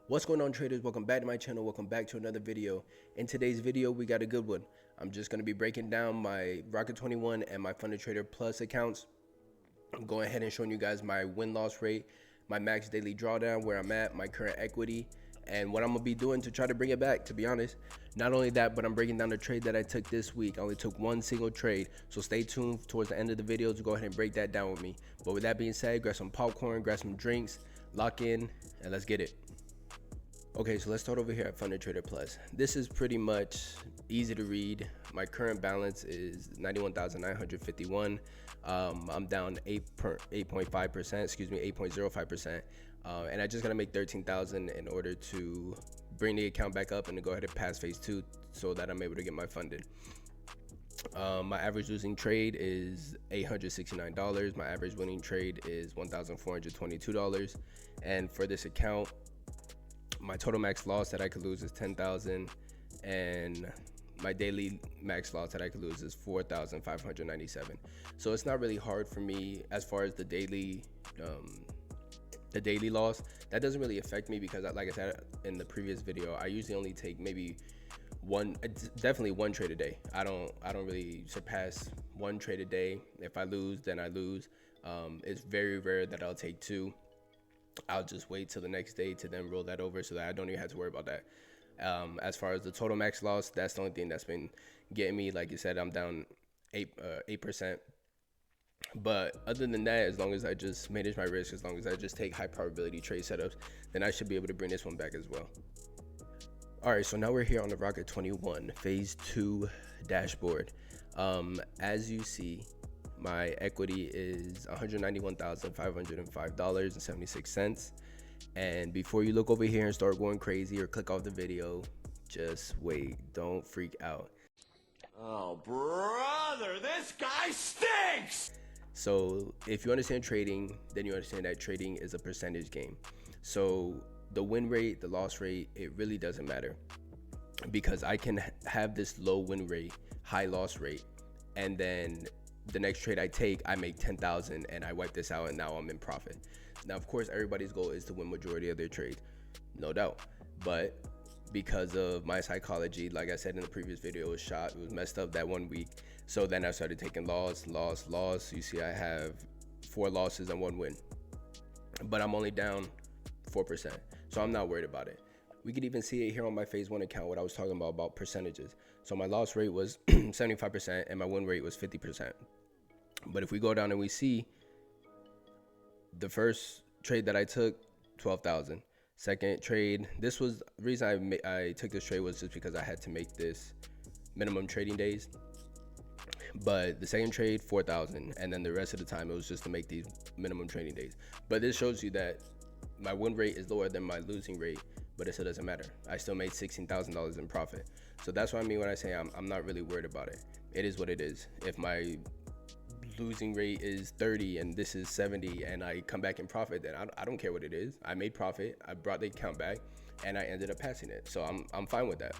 What's going on, traders? Welcome back to my channel. Welcome back to another video. In today's video, we got a good one. I'm just going to be breaking down my Rocket 21 and my Funded Trader Plus accounts. I'm going ahead and showing you guys my win-loss rate, my max daily drawdown, where I'm at, my current equity, and what I'm going to be doing to try to bring it back, to be honest. Not only that, but I'm breaking down the trade that I took this week. I only took one single trade, so stay tuned towards the end of the video to go ahead and break that down with me. But with that being said, grab some popcorn, grab some drinks, lock in, and let's get it. Okay, so let's start over here at Funded Trader Plus. This is pretty much easy to read. My current balance is 91,951. I'm down 8.5%, excuse me, 8.05%. And I just gotta make 13,000 in order to bring the account back up and to go ahead and pass phase 2 so that I'm able to get my funded. My average losing trade is $869. My average winning trade is $1,422. And for this account, my total max loss that I could lose is 10,000, and my daily max loss that I could lose is 4,597. So it's not really hard for me as far as the daily loss. That doesn't really affect me because, like I said in the previous video, I usually only take maybe definitely one trade a day. I don't really surpass one trade a day. If I lose, then I lose. It's very rare that I'll take two. I'll just wait till the next day to then roll that over so that I don't even have to worry about that. As far as the total max loss, that's the only thing that's been getting me. Like you said, I'm down 8%. But other than that, as long as I just manage my risk, as long as I just take high probability trade setups, then I should be able to bring this one back as well. All right, so now we're here on the Rocket 21 phase 2 dashboard. As you see, my equity is $191,505.76. And before you look over here and start going crazy or click off the video, just wait. Don't freak out. Oh, brother, this guy stinks! So if you understand trading, then you understand that trading is a percentage game. So the win rate, the loss rate, it really doesn't matter, because I can have this low win rate, high loss rate, and then the next trade I take, I make 10,000 and I wipe this out and now I'm in profit. Now, of course, everybody's goal is to win majority of their trades, no doubt. But because of my psychology, like I said in the previous video, it was messed up that 1 week. So then I started taking loss. You see, I have 4 losses and 1 win, but I'm only down 4%. So I'm not worried about it. We could even see it here on my phase 1 account, what I was talking about percentages. So my loss rate was 75% and my win rate was 50%. But if we go down and we see the first trade that I took, 12,000. Second trade, this was the reason I took this trade was just because I had to make this minimum trading days. But the second trade, 4,000, and then the rest of the time it was just to make these minimum trading days. But this shows you that my win rate is lower than my losing rate, but it still doesn't matter. I still made $16,000 in profit. So that's what I mean when I say I'm not really worried about it. It is what it is. If my losing rate is 30 and this is 70 and I come back in profit, then I don't care what it is. I made profit, I brought the account back, and I ended up passing it. So I'm fine with that.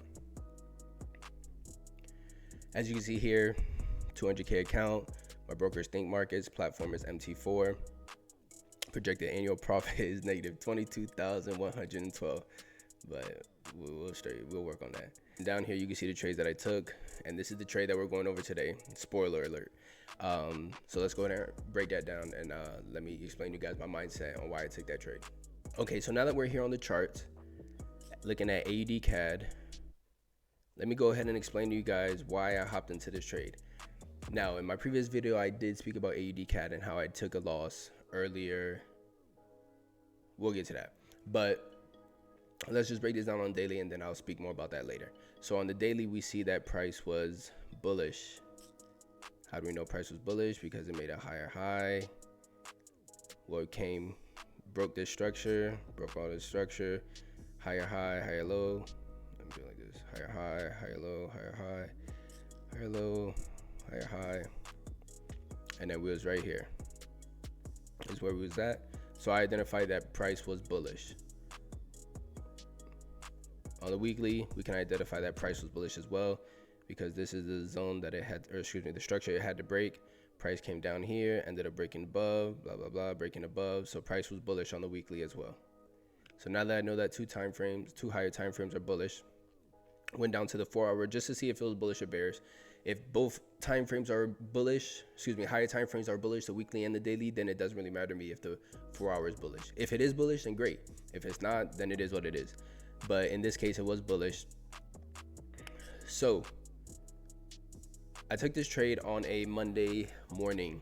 As you can see here, 200K account. My broker is Think Markets, platform is MT4. Projected annual profit is negative 22,112, but we'll work on that. And down here you can see the trades that I took, and this is the trade that we're going over today. Spoiler alert. So let's go ahead and break that down, and let me explain to you guys my mindset on why I took that trade. Okay, so now that we're here on the charts, looking at Audcad, let me go ahead and explain to you guys why I hopped into this trade. Now, in my previous video, I did speak about Audcad and how I took a loss earlier. We'll get to that, but let's just break this down on daily and then I'll speak more about that later. So on the daily, we see that price was bullish. How do we know price was bullish? Because it made a higher high. Well, it broke this structure, broke all this structure, higher high, higher low. Let me do it like this: higher high, higher low, higher high, higher low, higher high, and then we was right here. Is where we was at. So I identified that price was bullish. On the weekly, we can identify that price was bullish as well, because this is the zone that it had, or excuse me, the structure it had to break. Price came down here, ended up breaking above, blah, blah, blah, breaking above. So price was bullish on the weekly as well. So now that I know that two higher time frames are bullish, went down to the 4 hour just to see if it was bullish or bearish. If both time frames are bullish, higher time frames are bullish, the weekly and the daily, then it doesn't really matter to me if the 4 hour is bullish. If it is bullish, then great. If it's not, then it is what it is. But in this case, it was bullish. So I took this trade on a Monday morning.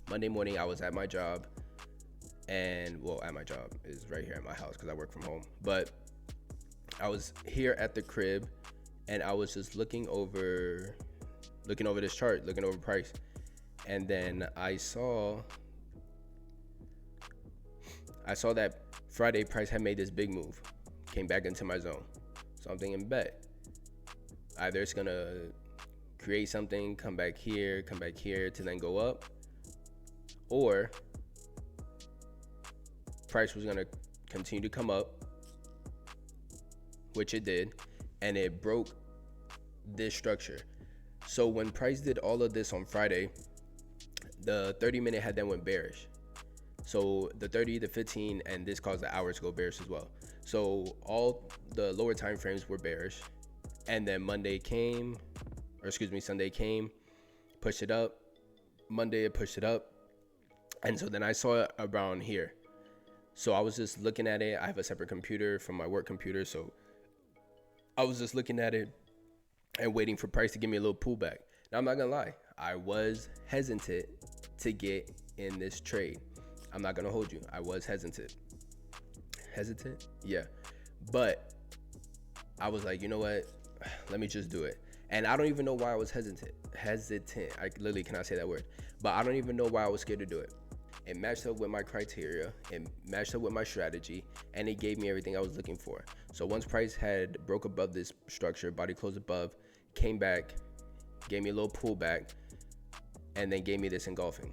Monday morning, I was at my job, and at my job is right here at my house because I work from home. But I was here at the crib, and I was just looking over this chart, looking over price, and then I saw that Friday price had made this big move, came back into my zone. So I'm thinking, bet either it's gonna create something, come back here to then go up, or price was gonna continue to come up, which it did, and it broke this structure. So when price did all of this on Friday, the 30-minute had then went bearish. So the 30, the 15, and this caused the hours to go bearish as well. So all the lower time frames were bearish, and then Sunday came, pushed it up. Monday it pushed it up, and so then I saw it around here. So I was just looking at it. I have a separate computer from my work computer, so I was just looking at it and waiting for price to give me a little pullback. Now, I'm not gonna lie, I was hesitant to get in this trade. I'm not gonna hold you. I was hesitant? Yeah. But I was like, you know what? Let me just do it. And I don't even know why I was hesitant. I literally cannot say that word. But I don't even know why I was scared to do it. It matched up with my criteria, it matched up with my strategy, and it gave me everything I was looking for. So once price had broke above this structure, body closed above, came back, gave me a little pullback, and then gave me this engulfing.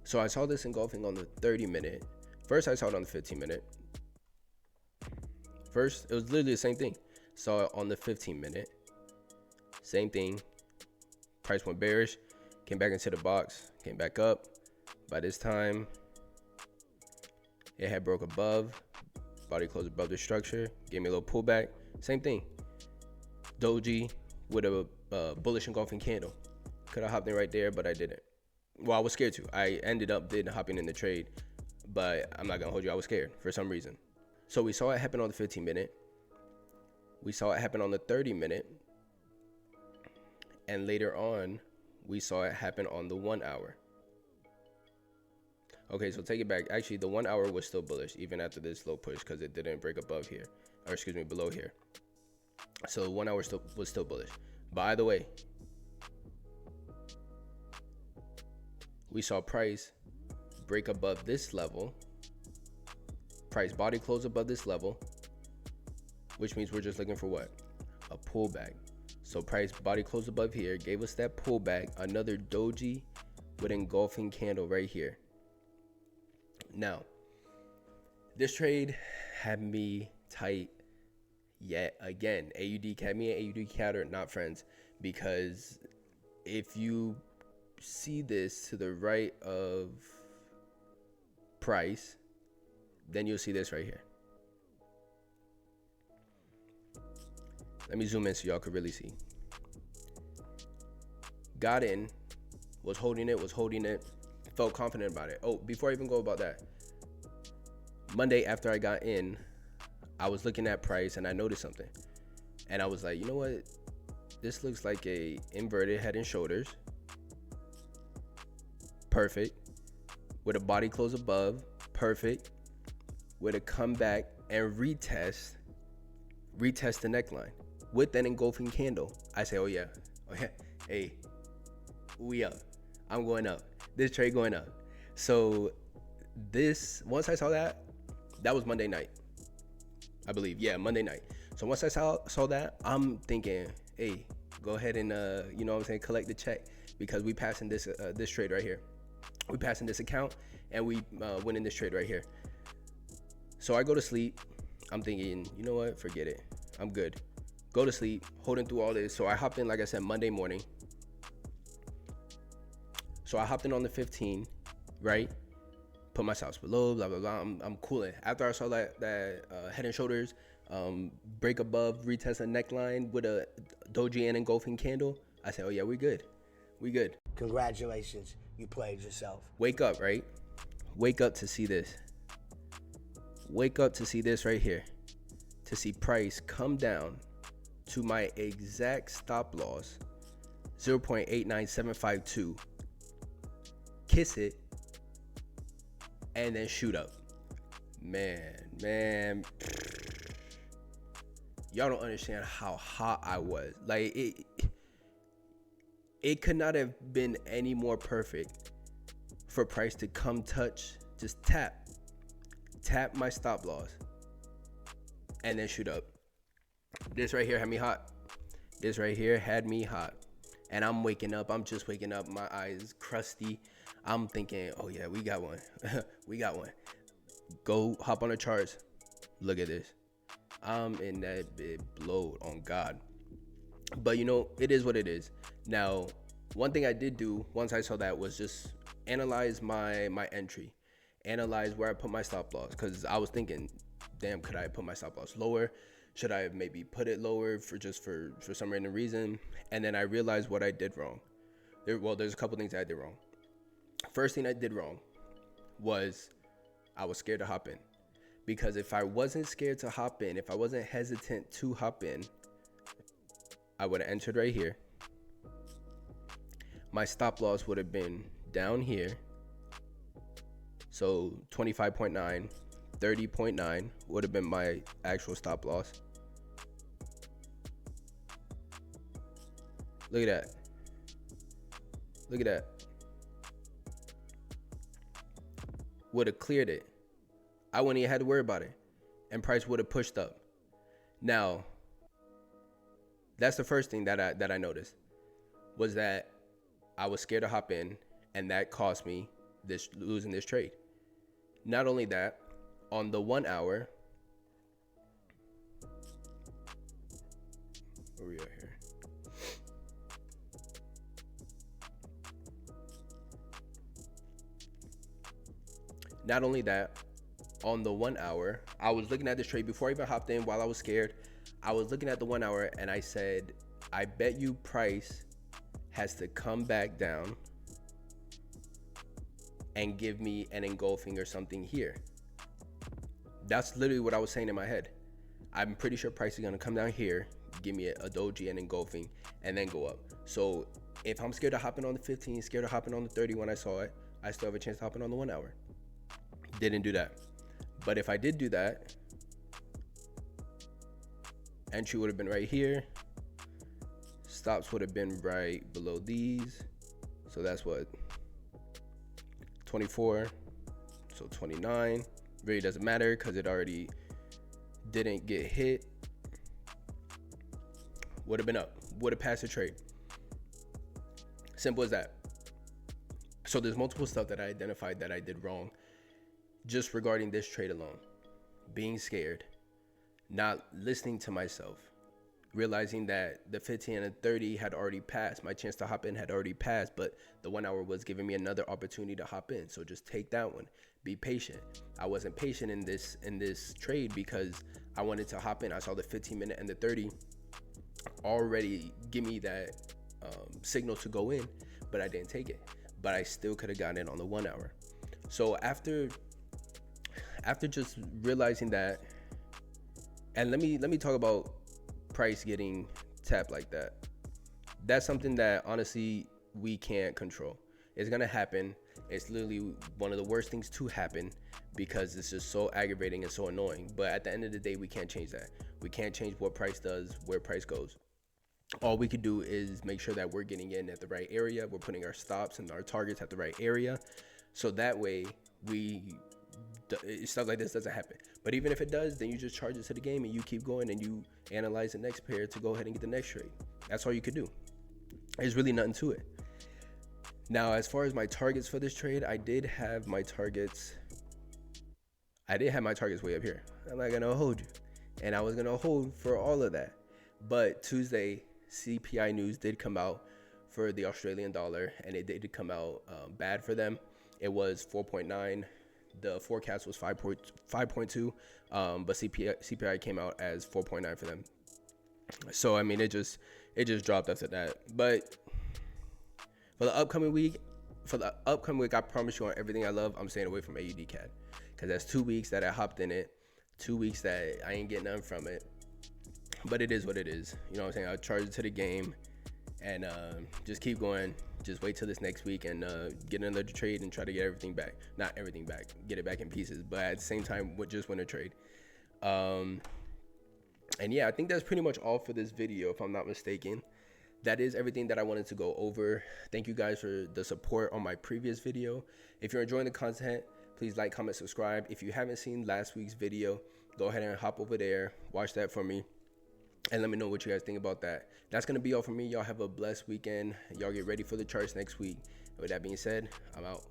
So I saw this engulfing on the 30-minute. First, I saw it on the 15-minute. First, it was literally the same thing. Saw it on the 15-minute. Same thing. Price went bearish, came back into the box, came back up. By this time, it had broke above, body closed above the structure, gave me a little pullback. Same thing. Doji with a bullish engulfing candle. Could have hopped in right there, but I didn't. Well, I was scared to. I ended up hopping in the trade, but I'm not gonna hold you. I was scared for some reason. So we saw it happen on the 15-minute. We saw it happen on the 30-minute. And later on, we saw it happen on the 1 hour. Okay, so take it back. Actually, the 1 hour was still bullish even after this slow push because it didn't break above here, or below here. So 1 hour was still bullish. By the way, we saw price break above this level. Price body close above this level, which means we're just looking for what? A pullback. So price body close above here, gave us that pullback, another doji with engulfing candle right here. Now, this trade had me tight yet again. Me and AUD are not friends, because if you see this to the right of price, then you'll see this right here. Let me zoom in so y'all could really see. Got in, was holding it, felt confident about it. Oh, before I even go about that, Monday after I got in, I was looking at price and I noticed something. And I was like, you know what? This looks like a inverted head and shoulders. Perfect. With a body close above. Perfect. With a comeback and retest the neckline with that engulfing candle. I say, oh yeah, hey, we up. I'm going up. This trade going up. So once I saw that was Monday night, I believe. Yeah, Monday night. So once I saw that, I'm thinking, hey, go ahead and collect the check, because we passing this trade right here. We passing this account and we winning this trade right here. So I go to sleep. I'm thinking, you know what? Forget it. I'm good. Go to sleep, holding through all this. So I hopped in, like I said, Monday morning. So I hopped in on the 15, right? put my stops below, blah, blah, blah. I'm cooling. After I saw that Head and Shoulders break above, retest a neckline with a doji and engulfing candle, I said, oh yeah, we good. We good. Congratulations, you played yourself. Wake up, right? Wake up to see this. Wake up to see this right here. To see price come down to my exact stop loss, 0.89752. Kiss it, and then shoot up. Man. Y'all don't understand how hot I was. Like, it could not have been any more perfect for price to come touch, just tap my stop loss, and then shoot up. This right here had me hot. This right here had me hot. And I'm waking up. I'm just waking up. My eyes crusty. I'm thinking, oh yeah, we got one. We got one. Go hop on the charts. Look at this. I'm in that bit blowed on God. But you know, it is what it is. Now, one thing I did do once I saw that was just analyze my entry. Analyze where I put my stop loss. Because I was thinking, damn, could I put my stop loss lower? Should I have maybe put it lower for some random reason? And then I realized what I did wrong. There's a couple things I did wrong. First thing I did wrong was I was scared to hop in. Because if I wasn't scared to hop in, if I wasn't hesitant to hop in, I would have entered right here. My stop loss would have been down here. So 25.9, 30.9 would have been my actual stop loss. Look at that. Look at that. Would have cleared it. I wouldn't even had to worry about it. And price would have pushed up. Now, that's the first thing that I noticed. Was that I was scared to hop in. And that cost me losing this trade. Not only that, on the 1 hour. Where we are here. Not only that, on the 1 hour, I was looking at this trade before I even hopped in while I was scared. I was looking at the 1 hour and I said, I bet you price has to come back down and give me an engulfing or something here. That's literally what I was saying in my head. I'm pretty sure price is gonna come down here, give me a doji and engulfing, and then go up. So if I'm scared of hopping on the 15, scared of hopping on the 30 when I saw it, I still have a chance to hop in on the 1 hour. Didn't do that. But if I did do that, entry would have been right here. Stops would have been right below these. So that's what? 24. So 29. Really doesn't matter because it already didn't get hit. Would have been up. Would have passed the trade. Simple as that. So there's multiple stuff that I identified that I did wrong just regarding this trade alone. Being scared, not listening to myself, realizing that the 15 and the 30 had already passed. My chance to hop in had already passed, but the 1 hour was giving me another opportunity to hop in. So just take that one. Be patient. I wasn't patient in this trade because I wanted to hop in. I saw the 15-minute and the 30 already give me that signal to go in, but I didn't take it. But I still could have gotten it on the 1 hour. So after just realizing that, and let me talk about price getting tapped like that. That's something that honestly we can't control. It's gonna happen. It's literally one of the worst things to happen because it's just so aggravating and so annoying. But at the end of the day, we can't change that. We can't change what price does, where price goes. All we could do is make sure that we're getting in at the right area. We're putting our stops and our targets at the right area. So that way stuff like this doesn't happen. But even if it does, then you just charge it to the game and you keep going and you analyze the next pair to go ahead and get the next trade. That's all you could do. There's really nothing to it. Now, as far as my targets for this trade, I did have my targets way up here. I'm not gonna hold you. And I was gonna hold for all of that. But Tuesday, CPI news did come out for the Australian dollar, and it did come out bad for them. It was 4.9. the forecast was 5.2, but CPI came out as 4.9 for them. So I mean, it just dropped after that. But for the upcoming week, I promise you on everything I love, I'm staying away from AUDCAD, because that's 2 weeks that I hopped in it, 2 weeks that I ain't getting nothing from it. But it is what it is. You know what I'm saying? I'll charge it to the game and just keep going. Just wait till this next week and get another trade and try to get everything back. Not everything back, get it back in pieces, but at the same time, just win a trade. And yeah, I think that's pretty much all for this video, if I'm not mistaken. That is everything that I wanted to go over. Thank you guys for the support on my previous video. If you're enjoying the content, please like, comment, subscribe. If you haven't seen last week's video, go ahead and hop over there, watch that for me, and let me know what you guys think about that. That's going to be all for me. Y'all have a blessed weekend. Y'all get ready for the charts next week. With that being said, I'm out.